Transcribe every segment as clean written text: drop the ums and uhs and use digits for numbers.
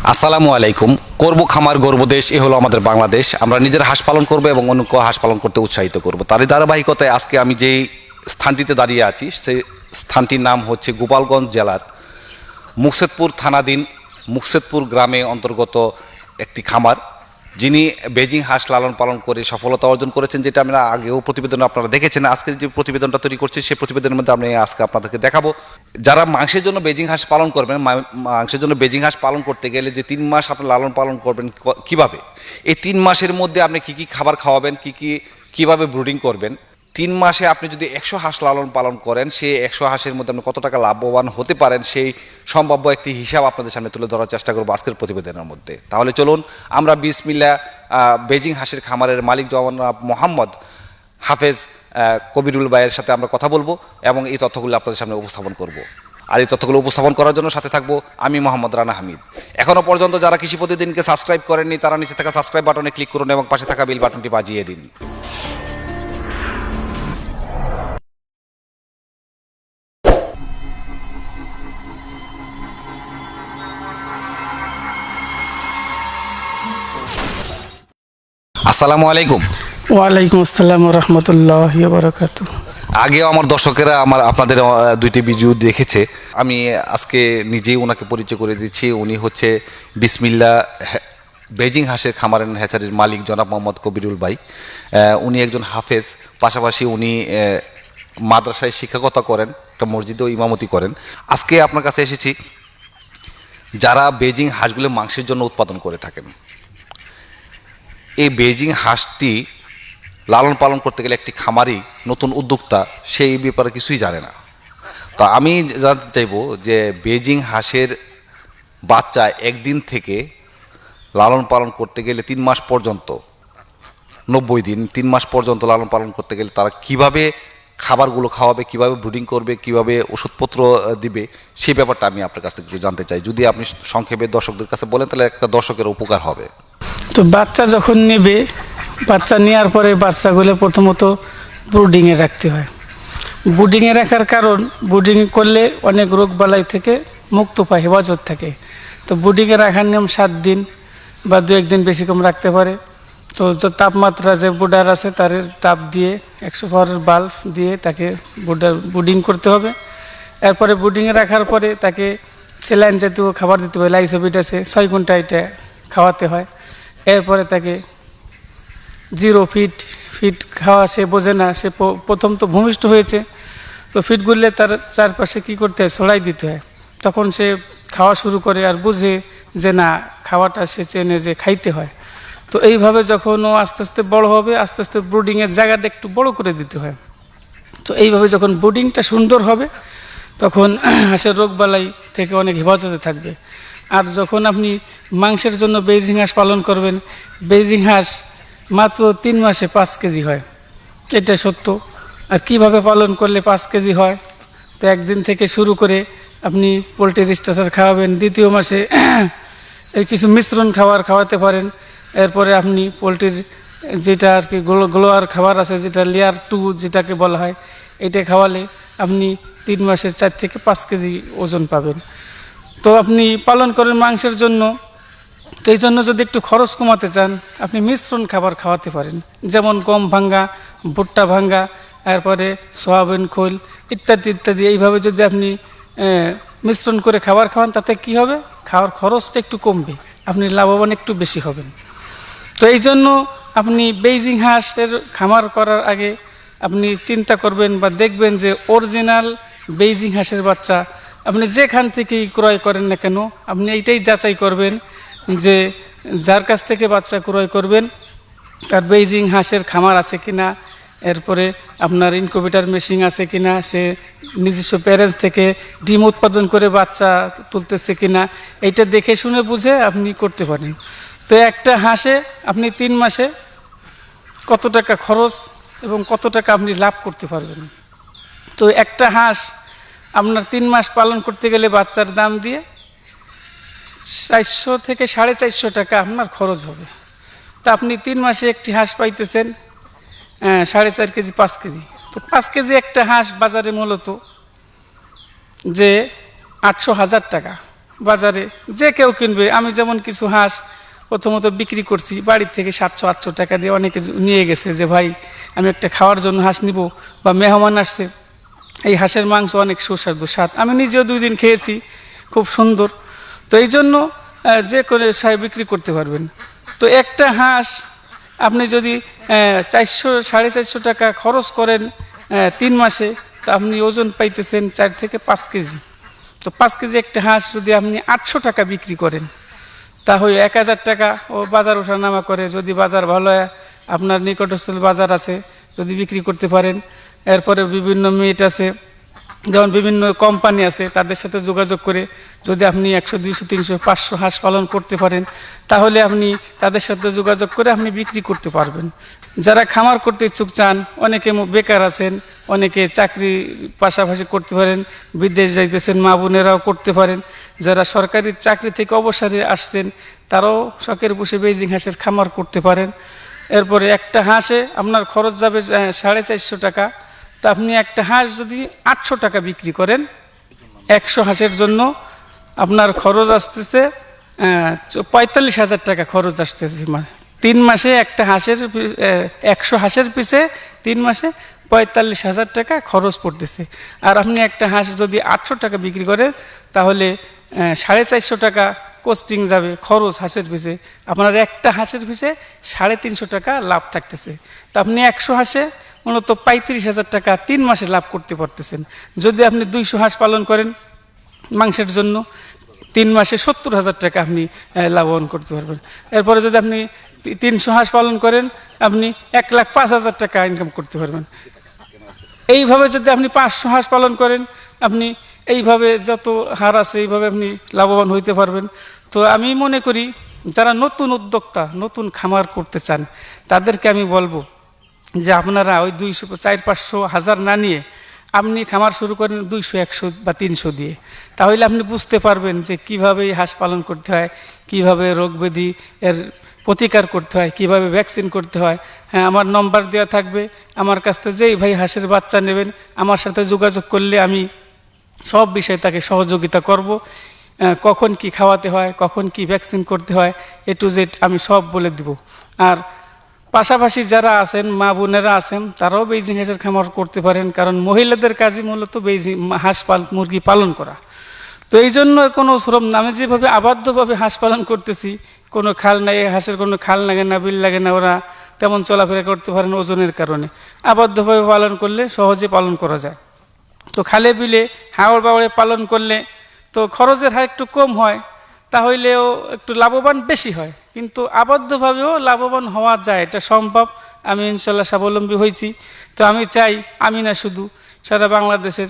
আসসালামু আলাইকুম। করব খামার গর্ব দেশ, এ হলো আমাদের বাংলাদেশ। আমরা নিজের হাঁস পালন করব এবং অন্যকে হাঁস পালন করতে উৎসাহিত করব। তারই ধারাবাহিকতায় আজকে আমি যেই স্থানটিতে দাঁড়িয়ে আছি সেই স্থানটির নাম হচ্ছে গোপালগঞ্জ জেলার মুকসেদপুর থানাধীন মুকসেদপুর গ্রামে অন্তর্গত একটি খামার, যিনি বেজিং হাঁস লালন পালন করে সফলতা অর্জন করেছেন, যেটা আমরা আগেও প্রতিবেদন আপনারা দেখেছেন। আজকের যে প্রতিবেদনটা তৈরি করছি সেই প্রতিবেদনের মধ্যে আমি আজকে আপনাদেরকে দেখাবো যারা মাংসের জন্য বেজিং হাঁস পালন করবেন। মাংসের জন্য বেজিং হাঁস পালন করতে গেলে যে 3 মাস আপনি লালন পালন করবেন কিভাবে, এই 3 মাসের মধ্যে আপনি কি কি খাবার খাওয়াবেন, কিভাবে ব্রুডিং করবেন, 3 মাসে আপনি যদি 100 হাঁস লালন পালন করেন সেই 100 হাঁসের মধ্যে আপনি কত টাকা লাভবান হতে পারেন, সেই সম্ভাব্য একটি হিসাব আপনাদের সামনে তুলে ধরার চেষ্টা করবো আজকের প্রতিবেদনের মধ্যে। তাহলে চলুন আমরা বিসমিল্লাহ বেজিং হাঁসের খামারের মালিক জনাব মোহাম্মদ হাফেজ কবিরুল ভাইয়ের সাথে আমরা কথা বলবো এবং এই তথ্যগুলো আপনাদের সামনে উপস্থাপন করব। আর এই তথ্যগুলো উপস্থাপন করার জন্য সাথে থাকবো আমি মোহাম্মদ রানা হামিদ। এখনও পর্যন্ত যারা কৃষি প্রতিদিনকে সাবস্ক্রাইব করেননি তারা নিচে থাকা সাবস্ক্রাইব বাটনে ক্লিক করুন এবং পাশে থাকা বেল বাটনটি বাজিয়ে দিন। আসসালামু আলাইকুম। ওয়ালাইকুম আসসালাম রহমতুল্লাহি ওয়া বারাকাতুহু। আগেও আমার দর্শকেরা আপনাদের দুইটি ভিডিও দেখেছে। আমি আজকে নিজেই ওনাকে পরিচয় করে দিচ্ছি। উনি হচ্ছে বিসমিল্লাহ বেজিং হাঁসের খামার এন্ড হ্যাচারির মালিক জনাব মোহাম্মদ কবিরুল ভাই। উনি একজন হাফেজ, পাশাপাশি উনি মাদ্রাসায় শিক্ষকতা করেন, একটা মসজিদেও ইমামতি করেন। আজকে আপনার কাছে এসেছি যারা বেজিং হাঁসগুলো মাংসের জন্য উৎপাদন করে থাকেন। এই বেজিং হাঁসটি লালন পালন করতে গেলে একটি খামারি নতুন উদ্যোক্তা সেই ব্যাপারে কিছুই জানে না। তো আমি জানতে চাইবো যে বেজিং হাঁসের বাচ্চা একদিন থেকে লালন পালন করতে গেলে 3 মাস পর্যন্ত, 90 দিন 3 মাস পর্যন্ত লালন পালন করতে গেলে তারা কিভাবে খাবারগুলো খাওয়াবে, কিভাবে ব্রুডিং করবে, কিভাবে ওষুধপত্র দিবে, সেই ব্যাপারটা আমি আপনার কাছ থেকে একটু জানতে চাই। যদি আপনি সংক্ষেপে দর্শকদের কাছে বলেন তাহলে একটা দর্শকের উপকার হবে। তো বাচ্চা যখন নেবে, বাচ্চা নেওয়ার পরে বাচ্চাগুলো প্রথমত ব্রুডিংয়ে রাখতে হয়। ব্রুডিংয়ে রাখার কারণ, ব্রুডিং করলে অনেক রোগ বালাই থেকে মুক্ত পায়, হেফাজত থাকে। তো ব্রুডিংয়ে রাখার নিয়ম 7 দিন বা 2-1 দিন বেশি কম রাখতে পারে। তো যে তাপমাত্রা, যে বুডার আছে তার তাপ দিয়ে 100 পাওয়ারের বাল্ব দিয়ে তাকে ব্রুডিং করতে হবে। এরপরে ব্রুডিংয়ে রাখার পরে তাকে স্যালাইন জাতীয় খাবার দিতে হবে, লাইসোবিট আছে, 6 ঘন্টা এটা খাওয়াতে হয়। এরপরে তাকে 0 ফিট খাওয়া সে বোঝে না, সে প্রথম তো ভূমিষ্ঠ হয়েছে, তো ফিট গুললে তার চারপাশে কী করতে হয়, ছড়াই দিতে হয়। তখন সে খাওয়া শুরু করে আর বুঝে যে না, খাওয়াটা সে চেনে যে খাইতে হয়। তো এইভাবে যখন ও আস্তে আস্তে বড় হবে, আস্তে আস্তে ব্রুডিংয়ের জায়গাটা একটু বড় করে দিতে হয়। তো এইভাবে যখন ব্রুডিংটা সুন্দর হবে তখন হাঁসের রোগবালাই থেকে অনেক হেফাজতে থাকবে। আর যখন আপনি মাংসের জন্য বেজিং হাঁস পালন করবেন, বেজিং হাঁস মাত্র 3 মাসে 5 কেজি হয়, এটা সত্য। আর কিভাবে পালন করলে 5 কেজি হয়, তো একদিন থেকে শুরু করে আপনি পোলট্রির স্টার্টার খাওয়াবেন, 2য় মাসে এই কিছু মিশ্রণ খাওয়াতে পারেন। এরপরে আপনি পোলট্রির যেটা আর কি গ্লোয়ার খাবার আছে, যেটা লেয়ার 2 যেটাকে বলা হয়, এটা খাওয়ালে আপনি 3 মাসে 4 থেকে 5 কেজি ওজন পাবেন। তো আপনি পালন করেন মাংসের জন্য, তো এই জন্য যদি একটু খরচ কমাতে চান আপনি মিশ্রণ খাবার খাওয়াতে পারেন, যেমন গম ভাঙ্গা, ভুট্টা ভাঙ্গা, এরপরে সয়াবিন খোল ইত্যাদি ইত্যাদি। এইভাবে যদি আপনি মিশ্রণ করে খাবার খাওয়ান তাতে কি হবে, খাওয়ার খরচটা একটু কমবে, আপনি লাভবান একটু বেশি হবেন। তো এই জন্য আপনি বেজিং হাঁসের খামার করার আগে আপনি চিন্তা করবেন বা দেখবেন যে অরিজিনাল বেজিং হাঁসের বাচ্চা আপনি যেখান থেকেই ক্রয় করেন না কেন, আপনি এইটাই যাচাই করবেন যে যার কাছ থেকে বাচ্চা ক্রয় করবেন তার বেজিং হাঁসের খামার আছে কিনা, এরপরে আপনার ইনকিউবেটর মেশিন আছে কিনা, সে নিজস্ব প্যারেন্টস থেকে ডিম উৎপাদন করে বাচ্চা তুলতেছে কিনা, এইটা দেখে শুনে বুঝে আপনি করতে পারেন। তো একটা হাঁসে আপনি 3 মাসে কত টাকা খরচ এবং কত টাকা আপনি লাভ করতে পারবেন। তো একটা হাঁস আপনার 3 মাস পালন করতে গেলে বাচ্চার দাম দিয়ে 400 থেকে 450 টাকা আপনার খরচ হবে। তা আপনি 3 মাসে একটি হাঁস পাইতেছেন 4.5 কেজি 5 কেজি। তো 5 কেজি একটা হাঁস বাজারে মূলত যে 800,000 টাকা, বাজারে যে কেউ কিনবে। আমি যেমন কিছু হাঁস প্রথমত বিক্রি করছি বাড়ির থেকে 700-800 টাকা দিয়ে, অনেকে নিয়ে গেছে যে ভাই আমি একটা খাওয়ার জন্য হাঁস নিব, বা মেহমান আসছে, এই হাঁসের মাংস অনেক সুস্বাদু স্বাদ, আমি নিজেও 2 দিন খেয়েছি, খুব সুন্দর। তো এই জন্য যে কোনো সাহেব বিক্রি করতে পারবেন। তো একটা হাঁস আপনি যদি 400-450 টাকা খরচ করেন 3 মাসে, তা আপনি ওজন পাইতেছেন 4 থেকে 5 কেজি। তো 5 কেজি একটা হাঁস যদি আপনি 800 টাকা বিক্রি করেন, তাহলে 1000 টাকা ও বাজার ওঠানামা করে, যদি বাজার ভালো হয়, আপনার নিকটস্থ বাজার আছে, যদি বিক্রি করতে পারেন। এরপরে বিভিন্ন মিট আছে, যেমন বিভিন্ন কোম্পানি আছে, তাদের সাথে যোগাযোগ করে যদি আপনি 100, 200, 300, 500 হাঁস পালন করতে পারেন, তাহলে আপনি তাদের সাথে যোগাযোগ করে আপনি বিক্রি করতে পারবেন। যারা খামার করতে ইচ্ছুক চান, অনেকে বেকার আছেন, অনেকে চাকরি পাশাপাশি করতে পারেন, বিদেশ যাইতেছেন, মা বোনেরাও করতে পারেন। যারা সরকারি চাকরি থেকে অবসরে আসছেন, তারাও শখের বসে বেইজিং হাঁসের খামার করতে পারেন। এরপরে একটা হাঁসে আপনার খরচ যাবে 450 টাকা। তা আপনি একটা হাঁস যদি 800 টাকা বিক্রি করেন, 100 হাঁসের জন্য আপনার খরচ আসতেছে 45,000 টাকা খরচ আসতেছে। 3 মাসে একটা হাঁসের 100 হাঁসের পিছে 3 মাসে 45,000 টাকা খরচ পড়তেছে। আর আপনি একটা হাঁস যদি 800 টাকা বিক্রি করেন, তাহলে 450 টাকা কস্টিং যাবে খরচ হাঁসের পিছে, আপনার একটা হাঁসের পিছে 350 টাকা লাভ থাকতেছে। তা আপনি 100 হাঁসে মূলত 35,000 টাকা 3 মাসে লাভ করতে পারতেছেন। যদি আপনি 200 হাঁস পালন করেন মাংসের জন্য, 3 মাসে 70,000 টাকা আপনি লাভবান করতে পারবেন। এরপরে যদি আপনি 300 হাঁস পালন করেন, আপনি 1,05,000 টাকা ইনকাম করতে পারবেন। এইভাবে যদি আপনি 500 হাঁস পালন করেন, আপনি এইভাবে যত হার আছে এইভাবে আপনি লাভবান হইতে পারবেন। তো আমি মনে করি যারা নতুন উদ্যোক্তা, নতুন খামার করতে চান, তাদেরকে আমি বলবো যে আপনারা ওই 200, 400, 500, 1000 না নিয়ে আপনি খামার শুরু করেন 200, 100 বা 300 দিয়ে। তাহলে আপনি বুঝতে পারবেন যে কীভাবে হাঁস পালন করতে হয়, কিভাবে রোগ ব্যাধি এর প্রতিকার করতে হয়, কিভাবে ভ্যাকসিন করতে হয়। হ্যাঁ, আমার নম্বর দেওয়া থাকবে, আমার কাছ থেকে যেই ভাই হাঁসের বাচ্চা নেবেন আমার সাথে যোগাযোগ করলে আমি সব বিষয়ে তাকে সহযোগিতা করব। কখন কি খাওয়াতে হয়, কখন কি ভ্যাকসিন করতে হয়, A to Z আমি সব বলে দিব। আর পাশাপাশি যারা আছেন, মা বোনেরা আছেন, তারাও বেইজিং হাঁসের খামার করতে পারেন, কারণ মহিলাদের কাজই মূলত বেইজিং হাঁস মুরগি পালন করা। তো এই জন্য কোনো শ্রম না, আমি যেভাবে আবদ্ধভাবে হাঁস পালন করতেছি, কোনো খাল নাই, হাঁসের কোনো খাল লাগে না, বিল লাগে না, ওরা তেমন চলাফেরা করতে পারেন ওজনের কারণে। আবদ্ধভাবে পালন করলে সহজে পালন করা যায়। তো খালে বিলে হাওড় বাওড়ে পালন করলে তো খরচের হার একটু কম হয়, তাহলেও একটু লাভবান বেশি হয়, কিন্তু আবদ্ধভাবেও লাভবান হওয়া যায়, এটা সম্ভব। আমি ইনশাল্লাহ স্বাবলম্বী হয়েছি। তো আমি চাই, আমি না শুধু, সারা বাংলাদেশের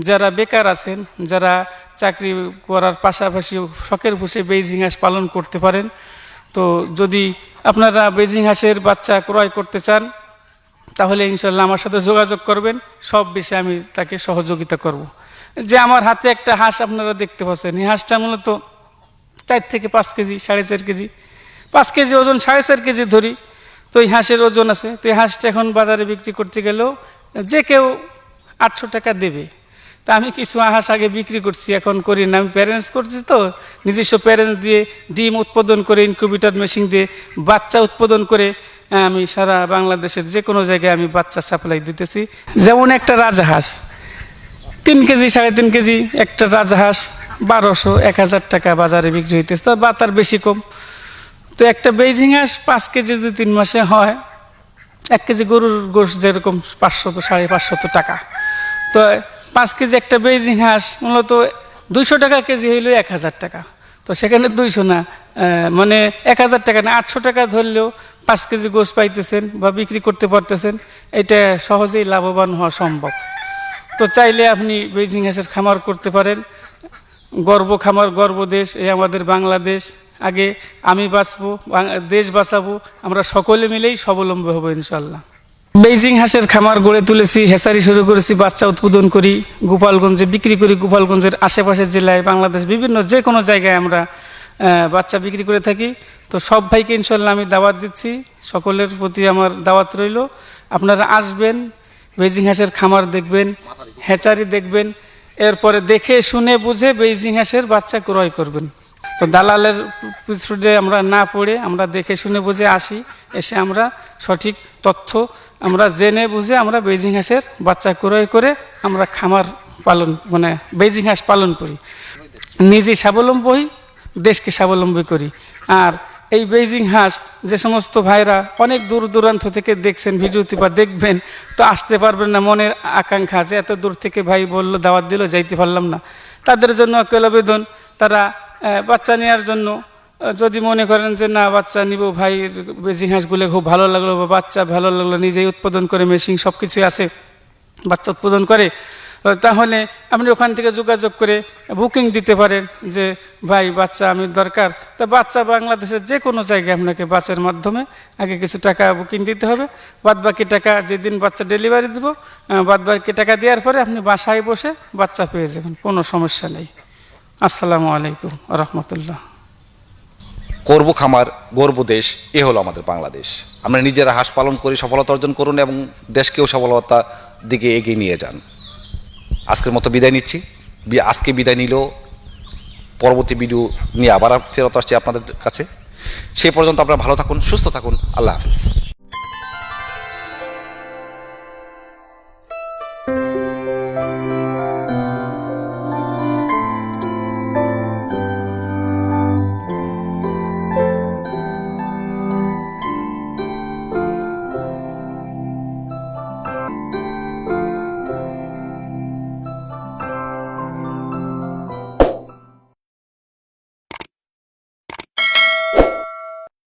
যারা বেকার আছেন, যারা চাকরি করার পাশাপাশি শখের বসে বেইজিং হাঁস পালন করতে পারেন, তো যদি আপনারা বেইজিং হাঁসের বাচ্চা ক্রয় করতে চান, তাহলে ইনশাল্লাহ আমার সাথে যোগাযোগ করবেন, সব বিষয়ে আমি তাকে সহযোগিতা করব। যে আমার হাতে একটা হাঁস আপনারা দেখতে পাচ্ছেন, এই হাঁসটা মূলত 4 থেকে 5 কেজি, 4.5 কেজি, 5 কেজি ওজন, 4.5 কেজি ধরি। তো এই হাঁসের ওজন আছে। তো এই হাঁসটা এখন বাজারে বিক্রি করতে গেলেও যে কেউ 800 টাকা দেবে। তা আমি কিছু হাঁস আগে বিক্রি করছি, এখন করি না, আমি প্যারেন্টস করছি, তো নিজস্ব প্যারেন্টস দিয়ে ডিম উৎপাদন করে, ইনকিউবেটর মেশিন দিয়ে বাচ্চা উৎপাদন করে আমি সারা বাংলাদেশের যে কোনো জায়গায় আমি বাচ্চা সাপ্লাই দিতেছি। যেমন একটা রাজহাঁস 3 কেজি, 3.5 কেজি একটা রাজহাঁস 1200, 1000 টাকা বাজারে বিক্রি হইতেছে, বা তার বেশি কম। তো একটা বেইজিং হাঁস 5 কেজি যদি 3 মাসে হয়, 1 কেজি গরুর গোশ যেরকম 500 তো 550 টাকা। তো 5 কেজি একটা বেইজিং হাঁস মূলত 200 টাকা কেজি হইলেও 1000 টাকা। তো সেখানে 200 না, মানে 1000 টাকা না, 800 টাকা ধরলেও 5 কেজি গোশ পাইতেছেন বা বিক্রি করতে পারতেছেন। এটা সহজেই লাভবান হওয়া সম্ভব। তো চাইলে আপনি বেইজিং হাঁসের খামার করতে পারেন। গর্ব খামার, গর্ব দেশ, এই আমাদের বাংলাদেশ। আগে আমি বাঁচবো, দেশ বাঁচাবো, আমরা সকলে মিলেই স্বাবলম্বী হব ইনশাল্লাহ। বেইজিং হাঁসের খামার গড়ে তুলেছি, হেসারি শুরু করেছি, বাচ্চা উৎপাদন করি, গোপালগঞ্জে বিক্রি করি, গোপালগঞ্জের আশেপাশের জেলায়, বাংলাদেশ বিভিন্ন যে কোনো জায়গায় আমরা বাচ্চা বিক্রি করে থাকি। তো সব ভাইকে ইনশাল্লাহ আমি দাওয়াত দিচ্ছি, সকলের প্রতি আমার দাওয়াত রইল। আপনারা আসবেন, বেইজিং হাঁসের খামার দেখবেন, হ্যাচারি দেখবেন, এরপরে দেখে শুনে বুঝে বেইজিং হাঁসের বাচ্চা ক্রয় করবেন। তো দালালের পিছনে আমরা না পড়ে আমরা দেখে শুনে বুঝে আসি, এসে আমরা সঠিক তথ্য আমরা জেনে বুঝে আমরা বেইজিং হাঁসের বাচ্চা ক্রয় করে আমরা খামার পালন মানে বেইজিং হাঁস পালন করি, নিজে স্বাবলম্বী হই, দেশকে স্বাবলম্বী করি। আর এই বেইজিং হাঁস যে সমস্ত ভাইরা অনেক দূর দূরান্ত থেকে দেখছেন ভিডিওতে বা দেখবেন, তো আসতে পারবেন না, মনের আকাঙ্ক্ষা যে এত দূর থেকে ভাই বললো দাওয়াত দিল যাইতে পারলাম না, তাদের জন্য একল আবেদন, তারা বাচ্চা নেওয়ার জন্য যদি মনে করেন যে না বাচ্চা নিব ভাই, বেইজিং হাঁসগুলো খুব ভালো লাগলো বা বাচ্চা ভালো লাগলো, নিজেই উৎপাদন করে মেশিন সব কিছুই আছে, বাচ্চা উৎপাদন করে, তাহলে আপনি ওখান থেকে যোগাযোগ করে বুকিং দিতে পারেন যে ভাই বাচ্চা আমি দরকার। তা বাচ্চা বাংলাদেশের যে কোনো জায়গায় আপনাকে বাসের মাধ্যমে আগে কিছু টাকা বুকিং দিতে হবে, বাদবাকি টাকা যেদিন বাচ্চা ডেলিভারি দেব বাদবাকি টাকা দেওয়ার পরে আপনি বাসায় বসে বাচ্চা পেয়ে যাবেন, কোনো সমস্যা নেই। আসসালামু আলাইকুম রহমতুল্লাহ। করব খামার, গর্ব দেশ, এ হলো আমাদের বাংলাদেশ। আমরা নিজেরা হাঁস পালন করে সফলতা অর্জন করুন এবং দেশকেও সফলতার দিকে এগিয়ে নিয়ে যান। আজকের মতো বিদায় নিচ্ছি। আজকে বিদায় নিলেও পরবর্তী ভিডিও নিয়ে আবার ফেরত আসছি আপনাদের কাছে। সেই পর্যন্ত আপনারা ভালো থাকুন, সুস্থ থাকুন। আল্লাহ হাফিজ।